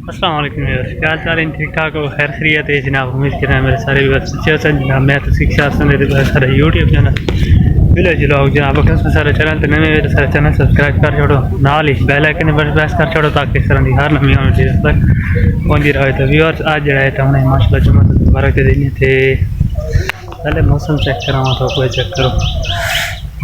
अस्सलाम वालेकुम व्यूअर्स, क्या हाल चाल है? ठीक ठाक हो? खैर खैरियत है जनाब। उम्मीद कर रहे हैं मेरे सारे व्यूअर्स अच्छे होते हैं जनाब। मैं तो शिक्षा सारे यूट्यूब चैनल विलेज व्लॉग जनाब अगर सारे चैनल तो नवे मेरे सारे चैनल सब्सक्राइब कर छोड़ो, नाल ही बेल आइकन पर प्रेस कर छोड़ो ताकि इस तरह की हर नवी आने चीज़ तक पहुंचती रहे। तो व्यूअर्स आज जरा है हमने माशाल्लाह जुम्मा मुबारक के दिन थे। पहले मौसम चेक करा तो कोई चेक करो,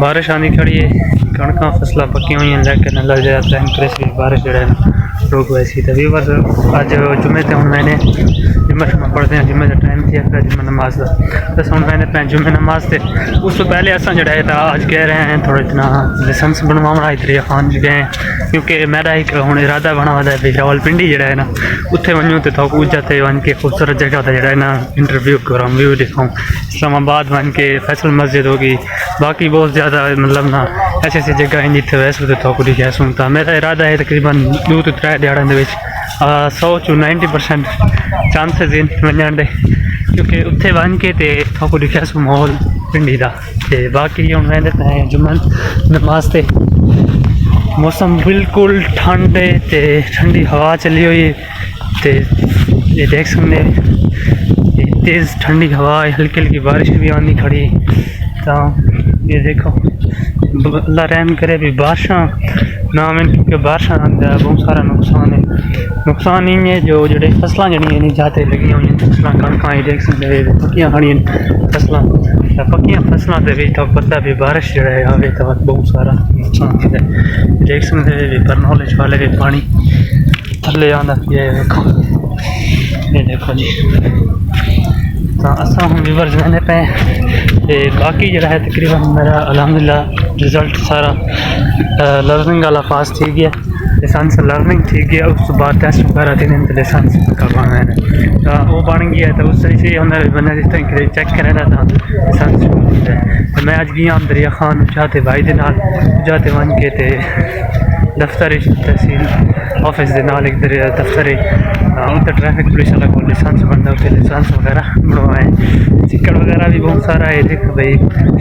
बारिश आनी खड़ी है, कणक फसलें पक्की हुई हैं लेकिन अल्लाह जरा टेम्परेचर की बारिश जो है ना रोक वैसी। तो व्यूअर्स अज जुम्मे से हूँ मैंने जुम्मे शुम्मा पढ़ते हैं, जुम्मे का टाइम थी फिर जुम्मे नमाज का। तो हूँ मैंने पैं जुम्मे नमाज से उस तो पहले असा जड़ा है अज कह रहे हैं थोड़ा इतना लाइसेंस बनवाना इतने खान गए क्योंकि मेरा एक हूँ इरादा बना हुआ है भाई रावलपिंडी जड़ा है ना उत्थे वनूँ तो थोक उजाते वन के खूबसूरत जगह होता जड़ा है ना इंटरव्यू कराऊँ व्यू दिखाऊँ। इस्लामाबाद वन के फैसल मस्जिद होगी, बाकी बहुत ज़्यादा मतलब ना ऐसी ऐसी जगह हैं जितने वैसे तो थोक दिखा सुनता। मेरा इरादा है तकरीबन 2 तो 3 दिहाड़ों के 100 to 90% चांसेस इन वजन दे क्योंकि उत्थे वन के ते थोक दिखा सो माहौल पिंडी का। ते बाकी हूँ मैं जुम्मन नमाज से मौसम बिल्कुल ठंड है ते ठंडी हवा चली हुई ते ये देख सकते तेज़ ठंडी हवा हल्की हल्की बारिश भी आनी खड़ी। तो ये देखो अल्लाह रहम करे भी बारिशां ना आवन क्योंकि बारिशां आंदा बहुत सारा नुकसान है। नुकसान ही है जो जड़े फसलां जड़ियां नहीं जाते लगी हुई फसलां कणकां देख सकते पक्कियां खड़ियां फसलां पक्कियां फसलां भी तो पता भी बारिश जड़ा है आवे तो बहुत सारा नुकसान होता है। देख सकते भी पर नॉलेज वाले भी पानी थल्ले आंदा ये देखो जी। तो असा हम व्यूअर्स मैंने पे बाकी जरा है तकरीबन मेरा अल्हम्दुलिल्लाह रिजल्ट सारा लर्निंग वाला पास थी गया, लाइसेंस लर्निंग थी गया। उस बाद टेस्ट वगैरह थे तो लाइसेंस करवाना है तो वो बन गया। तो उस तरह से उन्होंने बंदा जिस तरह चेक करेगा था लाइसेंस। तो मैं अज गया दरिया खान जाते भाई के नाल जाते वन के ते दफ्तर तहसील ऑफिस के नाल एक दफ्तर उत्तर ट्रैफिक पुलिस वाला को लाइसेंस बनता उत्थे लाइसेंस वगैरह बनवाए। चिक्कड़ वगैरह भी बहुत सारा है देख भाई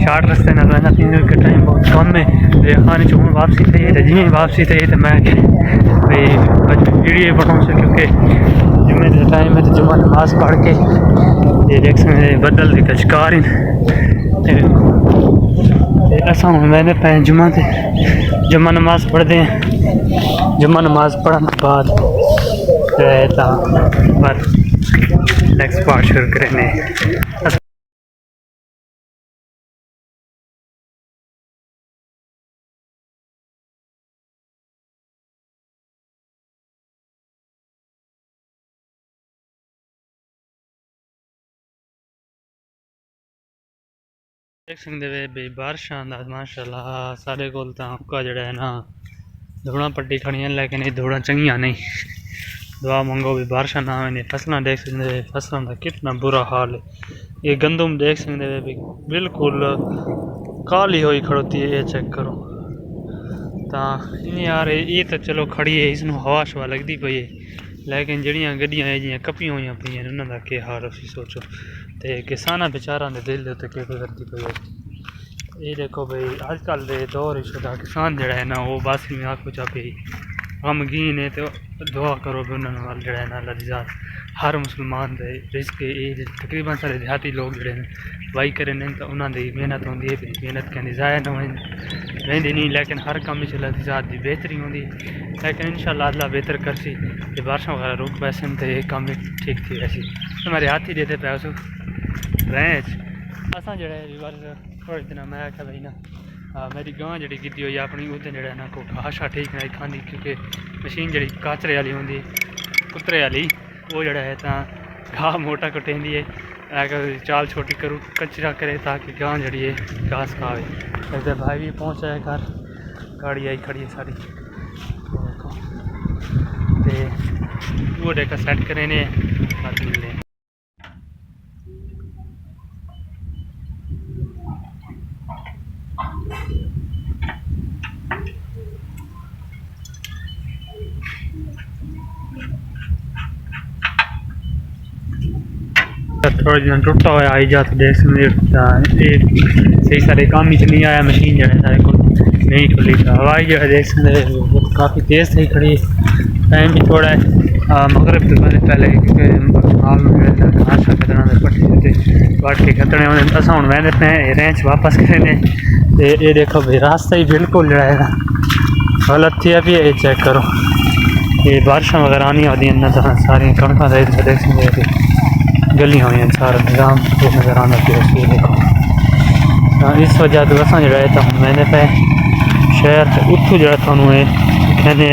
शार्ट रस्ते ना रहना तीन के टाइम बहुत कम है। दरिया खान चूँ वापसी थी तो जिमें वापसी थी तो मैं भाई वीडियो बनाऊँ से क्योंकि जुम्मे का टाइम है तो जुम्मा नमाज पढ़ के ये देख सकते बदल के शिकार ऐसा हूँ मैंने पैं जुम्मा नमाज पढ़ते हैं। जुम्मा नमाज पढ़ने के बाद नेक्स्ट पार्ट शुरू करेंगे। देख सकते वे भाई बारिश आंदा माशाल्लाह साढ़े कोल तां जड़ा है ना धूड़ा पट्टी खड़ियां लेकिन ये धूड़ा चंगियां नहीं। दुआ मंगो भी बारिश ना आवे। फसलें देख सकते फसलों का कितना बुरा हाल है। ये गंदम देख सकते भी बिल्कुल काली हुई खड़ोती है, ये चेक करो। तो यार ये तो चलो खड़ी है इसनों हवा शवा लगती पई है लेकिन जड़ियाँ गड्डियां है जियां कपी हुई पई उन्होंने क्या हाल उसी सोचो। तो किसाना बेचारा के दिल उत्ते के करती पई है। ये देखो भाई अजकल के दौर शुदा किसान जड़ा है ना वो बस में आखो चा पे गमगीन है। तो दुआ करो भी उन्होंने वाल जड़ा है ना अल्लाह हर मुसलमान दे रिस्क ये तकरीबन सारे देहाती लोग जड़े वाई करें तो उन्होंने मेहनत होंगी है मेहनत कहनी ज़ाया न वही नहीं लेकिन हर काम च अल्लाह की बेहतरी होंगी लेकिन इंशाअल्लाह अल्लाह बेहतर करसी कि बारिशों वगैरह रुक पैसे तो ये काम भी ठीक थी वैसी तो मेरे हाथ ही देते पैसों रैंच असा जड़ा रिवर थोड़े दिन मैं आख्या भाई ना मेरी गां जी की हुई अपनी उस जड़ा ना को घाशा ठीक नहीं खाती क्योंकि मशीन जी काचरे वाली होंगी कुतरे वाली वो जड़ा है तो घाह मोटा कटेंदी है चाल छोटी करूँ कचरा करे ताकि गां जड़ी है घास खावे। ऐसे भाई भी पहुँच आए घर गाड़ी आई खड़ी है सारी देखो तो वो देखा सेट करें ने बाकी मिलने। थोड़ा जिन टुटा हुआ आई जा तो देख सकते सही सारे काम ही नहीं आया मशीन जड़े सारे को नहीं खुली। हवाई जो देख सकते काफ़ी तेज़ थी खड़ी टाइम भी थोड़ा है मगरब तो पहले क्योंकि माल में नाशा करना पट्टी बाट के खतने अस हूँ वह पे रेंच वापस करें ये देखो भाई रास्ता ही बिल्कुल जड़ा है गलत थी अभी ये चेक करो ये बारिश वगैरह नहीं आती ना तो सारी कणक देख गलियाँ हुई सारा निज़ाम नज़र आना चाहिए देखो इस वजह तो असा जड़ा तो मैंने पे शहर से उतू जरा थानू कहने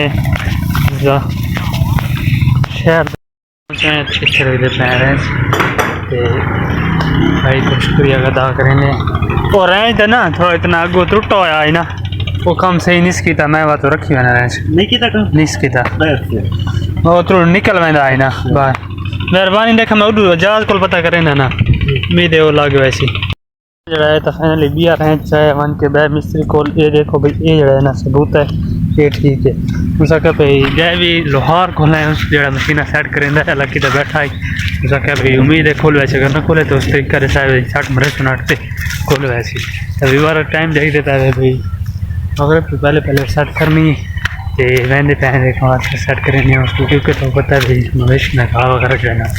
शहर इतने रखते पैर भाई तो शुक्रिया अदा करें और रेंज तो ना थोड़ा इतना अगो त्रुटा होया है ना वो कम सही नहीं किया मैं वह तो रखी हुआ ना रेंज नहीं किया वो तो निकल वेंदा है ना बाहर मेहरबानी देख मैं उड़ू जहाज को पता करें ना उम्मीद है वो लग वैसी जड़ा है तो फाइनली बिया रेंज चाहे वन के बै मिस्त्री को ये देखो भाई ये जड़ा है ना सबूत है ये ठीक है उसका क्या भाई जै भी लोहार खोला है उस जरा मशीन सेट करेंदा है लकी तो बैठा है उसका क्या भाई उम्मीद है खोल वैसे अगर ना खोले तो उस तरीके से शायद 60 मिनट नाटते खोल वैसी अभी बार टाइम देख देता है भाई मगर पहले सेट करनी तो वहदे पैसे एक सेट करेंगे उसको क्योंकि तो पता है भाई मवेशी में घाव वगैरह रहना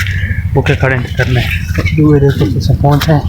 वो के खड़े करने दूए देखो पहुँचे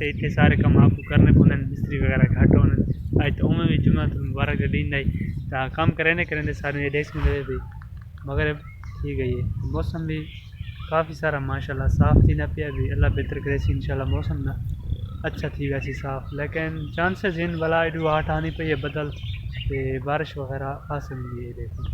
तो इतने सारे काम आपको करने पौने मिस्त्री वगैरह घाट होने आज तो उमें भी जुम्मा तो मुबारक डी नहीं काम करें करें सारे डेस्क में भी मगर ठीक है ये मौसम भी काफ़ी सारा माशाल्लाह साफ़ थी ना पिया भी अल्लाह बेहतर करे इंशाल्लाह मौसम ना अच्छा थी वैसी साफ़ लेकिन चांसेस इन वाला एडू आठ आनी पई है बदल ते बारिश वगैरह आ सकती है देखो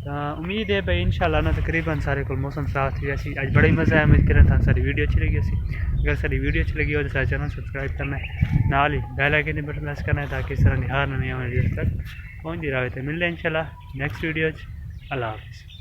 तो उम्मीद है भाई इंशाल्लाह ना तकरीबन सारे को मौसम साफ थी वैसी आज बड़ा ही मज़ा आया उम्मीद करें था सारी वीडियो अच्छी लगी ऐसी अगर सारी वीडियो अच्छी लगी हो तो सारे चैनल सब्सक्राइब करना है नाल ही बेल आइकन बटन प्रेस करना है ताकि इस तरह निहार नहीं आए तक पहुँच रहा है तो मिलते हैं इंशाल्लाह नेक्स्ट वीडियो अल्लाह हाफ़िज़।